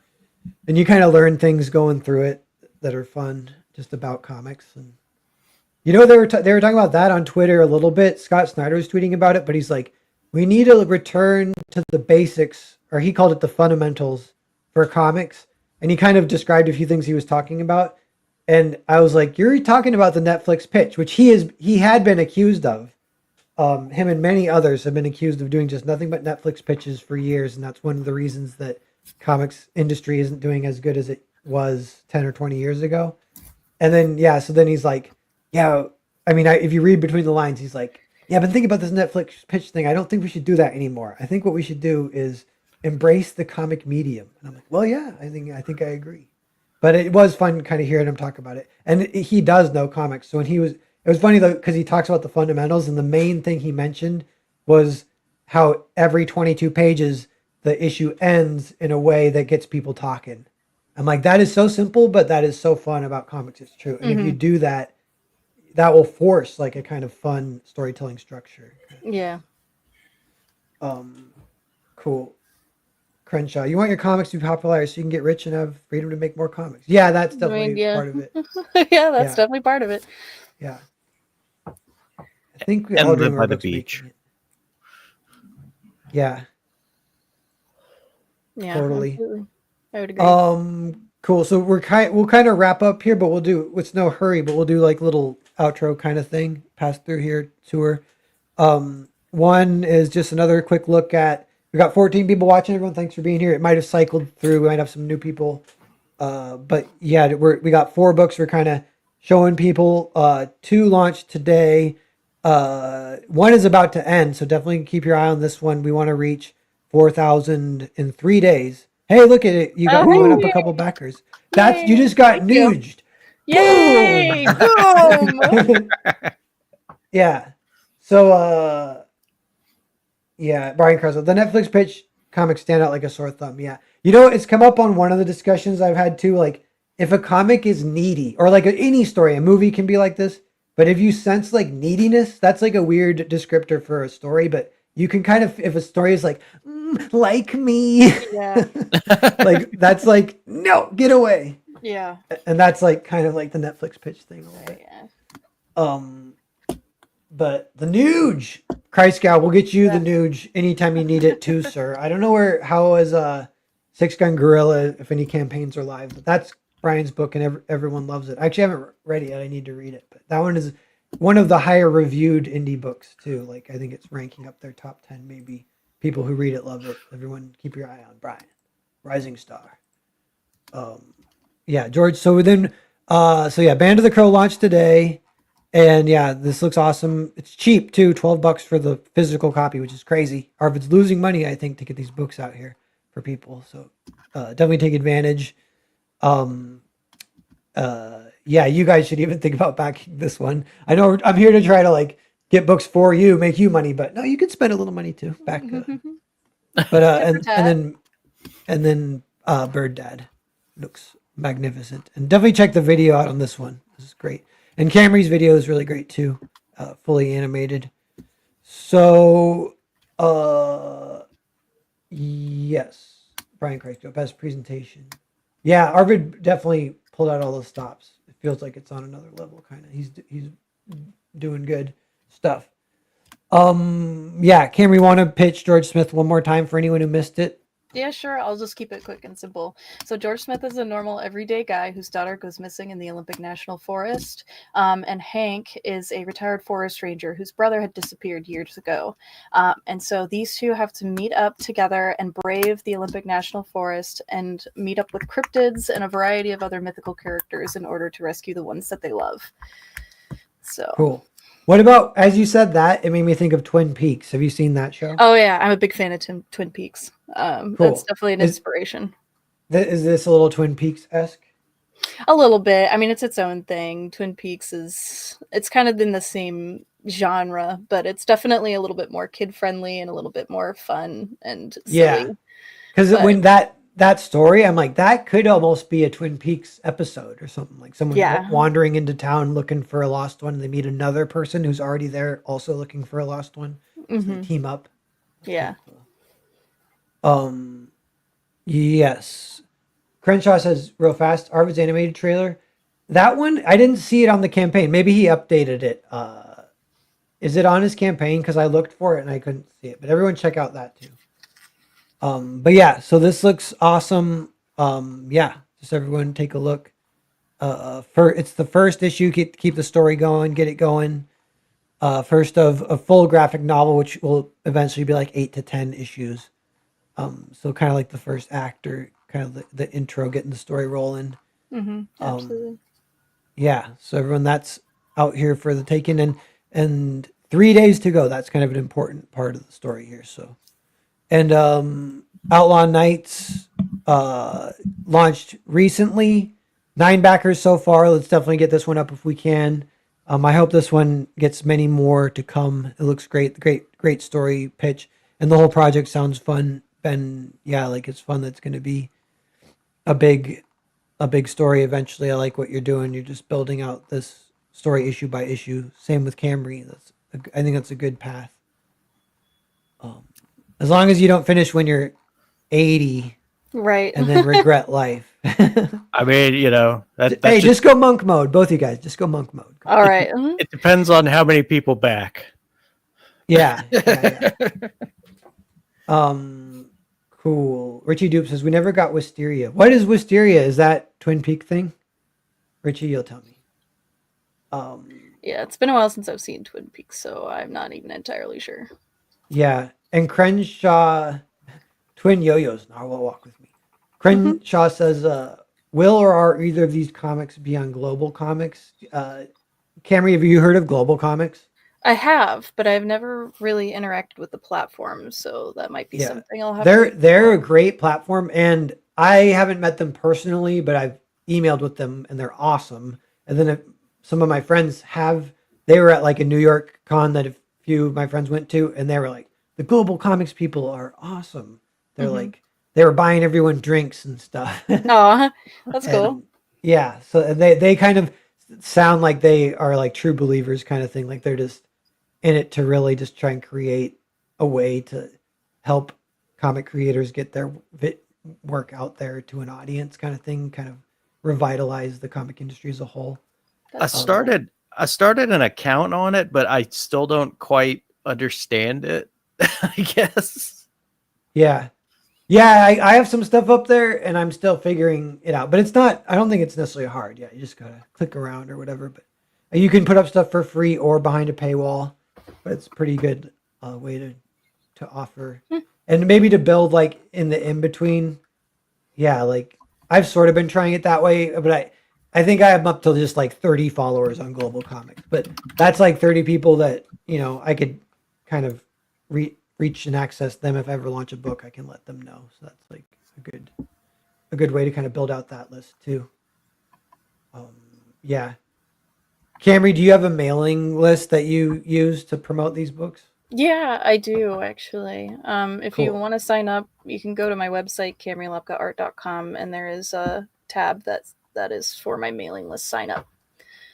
And you kind of learn things going through it that are fun just about comics. And they were talking about that on Twitter a little bit. Scott Snyder was tweeting about it, but he's like, we need to return to the basics, or he called it the fundamentals for comics. And he kind of described a few things he was talking about. And I was like, you're talking about the Netflix pitch, which he had been accused of. Him and many others have been accused of doing just nothing but Netflix pitches for years. And that's one of the reasons that comics industry isn't doing as good as it was 10 or 20 years ago. And then, so then he's like, yeah, I mean, if you read between the lines, he's like, yeah, I've been thinking about this Netflix pitch thing. I don't think we should do that anymore. I think what we should do is embrace the comic medium. And I'm like, well, yeah, I think I agree. But it was fun kind of hearing him talk about it. And he does know comics. So it was funny though, because he talks about the fundamentals, and the main thing he mentioned was how every 22 pages, the issue ends in a way that gets people talking. I'm like, that is so simple, but that is so fun about comics. It's true. And if you do that, that will force like a kind of fun storytelling structure. Yeah. Cool. Crenshaw, you want your comics to be popular so you can get rich and have freedom to make more comics. Yeah, that's I definitely mean, yeah. part of it. Yeah, that's Yeah, definitely part of it. yeah. I think we all And dream live of by our the books beach. making it. Yeah, Yeah, totally. absolutely. I would agree. Cool. So we'll kind of wrap up here, but we'll do it's no hurry, but we'll do like little outro kind of thing, pass through here tour. One is just another quick look at we got 14 people watching. Everyone, thanks for being here. It might have cycled through. We might have some new people. But yeah, we got 4 books. We're kind of showing people. 2 launched today. One is about to end, so definitely keep your eye on this one. We want to reach 4,000 in 3 days. Hey, look at it! You went Oh, up a yay! couple backers. You Yay! just got Thank you. nooged. Yay! Boom! Yeah. So yeah, Brian Creswell. The Netflix pitch comics stand out like a sore thumb. Yeah. You know, it's come up on one of the discussions I've had too. Like, if a comic is needy, or like any story, a movie can be like this. But if you sense like neediness, that's like a weird descriptor for a story. But you can kind of, if a story is like, like me, Yeah. like that's like, no, get away. Yeah. And that's like kind of like the Netflix pitch thing a little bit. Yeah. But the Nuge, Christ Gal, we'll get you Yeah. the Nuge anytime you need it too, sir. I don't know how is Six Gun Gorilla if any campaigns are live, but that's Brian's book and everyone loves it. I actually haven't read it yet. I need to read it, but that one is one of the higher reviewed indie books too. Like I think it's ranking up their top 10 maybe. People who read it love it. Everyone keep your eye on Brian, Rising Star. Yeah, George. So then, so yeah, Band of the Crow launched today. And yeah, this looks awesome. It's cheap too, $12 for the physical copy, which is crazy. Arvid's losing money, I think, to get these books out here for people. So definitely take advantage. Yeah, you guys should even think about backing this one. I know I'm here to try to like get books for you, make you money, but no, you could spend a little money too. Back, but and then Bird Dad looks magnificent, and definitely check the video out on this one. This is great. And Camry's video is really great too, fully animated. So, yes, Brian Craig, best presentation. Yeah, Arvid definitely pulled out all the stops. It feels like it's on another level, kind of. He's doing good stuff. Yeah, Camry, want to pitch George Smith one more time for anyone who missed it? Yeah, sure. I'll just keep it quick and simple. So George Smith is a normal, everyday guy whose daughter goes missing in the Olympic National Forest. And Hank is a retired forest ranger whose brother had disappeared years ago. And so these two have to meet up together and brave the Olympic National Forest and meet up with cryptids and a variety of other mythical characters in order to rescue the ones that they love. So Cool. What about, as you said that, it made me think of Twin Peaks. Have you seen that show? Oh yeah, I'm a big fan of Twin Peaks. Cool. That's definitely an inspiration. Is this a little Twin Peaks-esque? A little bit. I mean, it's its own thing. Twin Peaks it's kind of in the same genre, but it's definitely a little bit more kid-friendly and a little bit more fun and silly. Yeah. Because when that story, I'm like, that could almost be a Twin Peaks episode or something. Like someone wandering into town looking for a lost one. And they meet another person who's already there also looking for a lost one. So they team up. Yeah. Yes. Crenshaw says real fast, Arvid's animated trailer. That one, I didn't see it on the campaign. Maybe he updated it. Is it on his campaign? Because I looked for it and I couldn't see it. But everyone check out that too. But yeah, so this looks awesome. Yeah, just everyone take a look. It's the first issue. Keep the story going, get it going. First of a full graphic novel, which will eventually be like 8 to 10 issues. So kind of like the first act or kind of the intro, getting the story rolling. Absolutely. Yeah, so everyone, that's out here for the taking, and 3 days to go. That's kind of an important part of the story here. So, and Outlaw Nights launched recently. 9 backers so far. Let's definitely get this one up if we can. I hope this one gets many more to come. It looks great. Great story pitch, and the whole project sounds fun. Ben, yeah, like it's fun. That's going to be a big story eventually. I like what you're doing. You're just building out this story issue by issue. Same with Camry. I think that's a good path. As long as you don't finish when you're 80 Right. and then regret life. I mean, you know, that's Hey, just go monk mode. Both you guys, just go monk mode. Come on. All right. Mhm. it depends on how many people back. Yeah. Cool. Richie Dupe says we never got Wisteria. What is Wisteria? Is that Twin Peak thing? Richie, you'll tell me. Yeah, it's been a while since I've seen Twin Peaks, so I'm not even entirely sure. Yeah, and Crenshaw, Twin Yo-Yos. Narwhal walk with me. Crenshaw says, "Will or are either of these comics be on Global Comics?" Camry, have you heard of Global Comics? I have, but I've never really interacted with the platform, so that might be Yeah, something I'll have they're to. they're a great platform, and I haven't met them personally, but I've emailed with them, and they're awesome. And then some of my friends have, they were at like a New York con that a few of my friends went to, and they were like, the Global Comics people are awesome. They're like, they were buying everyone drinks and stuff. Oh, that's cool. And yeah, so they kind of sound like they are like true believers kind of thing. Like they're just in it to really just try and create a way to help comic creators get their work out there to an audience kind of thing, kind of revitalize the comic industry as a whole. I started an account on it, but I still don't quite understand it, I guess. Yeah. Yeah, I have some stuff up there and I'm still figuring it out. But it's not, I don't think it's necessarily hard. Yeah, you just gotta click around or whatever. But you can put up stuff for free or behind a paywall. But it's a pretty good way to offer. And maybe to build like in the in between. Yeah, like I've sort of been trying it that way, but I think I'm up to just like 30 followers on Global Comics. But that's like 30 people that, you know, I could kind of reach and access them. If I ever launch a book, I can let them know. So that's like a good way to kind of build out that list too. Yeah. Camry, do you have a mailing list that you use to promote these books? Yeah, I do actually. If you Cool. want to sign up, you can go to my website, CamryLapkaArt.com, and there is a tab that is for my mailing list sign up.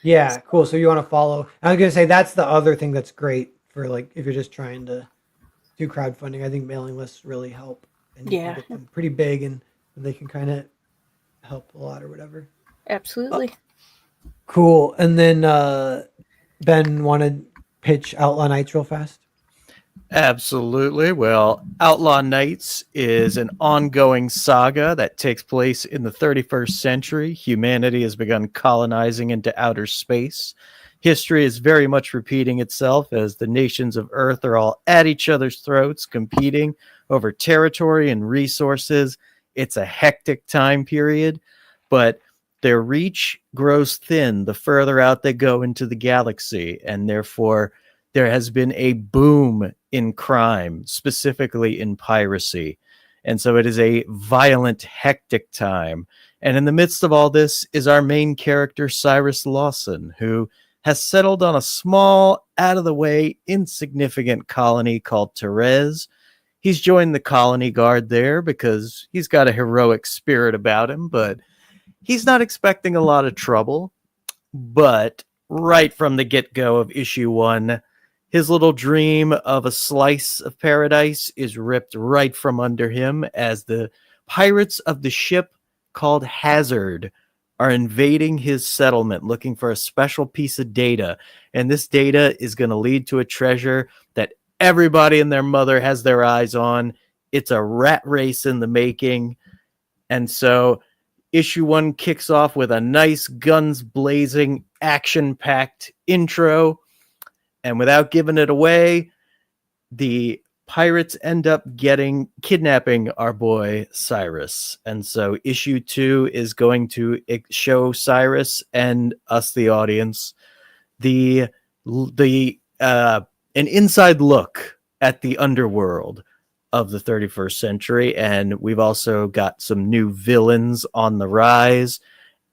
Yeah, cool. So you want to follow. I was gonna say that's the other thing that's great for like if you're just trying to do crowdfunding. I think mailing lists really help, and you can Yeah, get them pretty big, and they can kind of help a lot or whatever. absolutely. Cool. And then Ben wanted pitch Outlaw Nights real fast. Absolutely. Well, Outlaw Nights is an ongoing saga that takes place in the 31st century. Humanity has begun colonizing into outer space. History is very much repeating itself as the nations of Earth are all at each other's throats, competing over territory and resources. It's a hectic time period, but their reach grows thin the further out they go into the galaxy, and therefore there has been a boom in crime, specifically in piracy. And so it is a violent, hectic time. And in the midst of all this is our main character, Cyrus Lawson, who has settled on a small, out-of-the-way, insignificant colony called Therese. He's joined the colony guard there because he's got a heroic spirit about him, but he's not expecting a lot of trouble. But right from the get-go of issue 1, his little dream of a slice of paradise is ripped right from under him as the pirates of the ship called Hazard are invading his settlement looking for a special piece of data. And this data is going to lead to a treasure that everybody and their mother has their eyes on. It's a rat race in the making. And so issue 1 kicks off with a nice guns blazing, action-packed intro. And without giving it away, the pirates end up kidnapping our boy Cyrus. And so issue 2 is going to show Cyrus and us, the audience, an inside look at the underworld of the 31st century. And we've also got some new villains on the rise.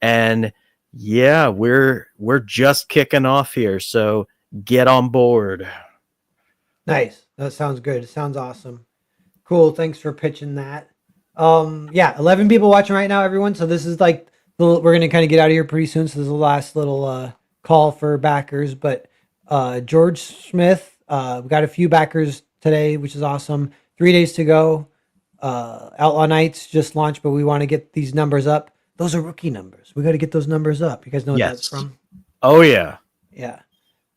And yeah, we're just kicking off here. So get on board. Nice. That sounds good. It sounds awesome. Cool. Thanks for pitching that. Yeah, 11 people watching right now, everyone. So this is like we're gonna kind of get out of here pretty soon. So this is the last little call for backers. But George Smith, we got a few backers today, which is awesome. 3 days to go. Outlaw Nights just launched, but we want to get these numbers up. Those are rookie numbers. We got to get those numbers up. You guys know what that's Yes. from? Oh yeah. Yeah.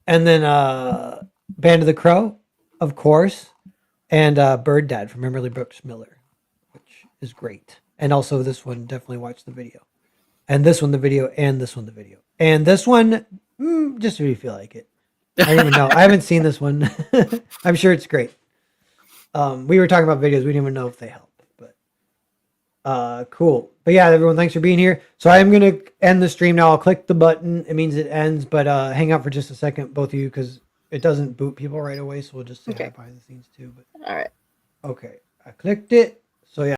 And then Band of the Crow, of course, and Bird Dad from Emily Brooks Miller, which is great. And also this one, definitely watch the video. And this one, the video, and this one, the video. And this one, just if you feel like it. I don't even know. I haven't seen this one. I'm sure it's great. We were talking about videos. We didn't even know if they help. But cool. But yeah, everyone, thanks for being here. So I am going to end the stream now. I'll click the button. It means it ends. But hang out for just a second, both of you, because it doesn't boot people right away. So we'll just say hi behind the scenes too. But All right. okay. I clicked it.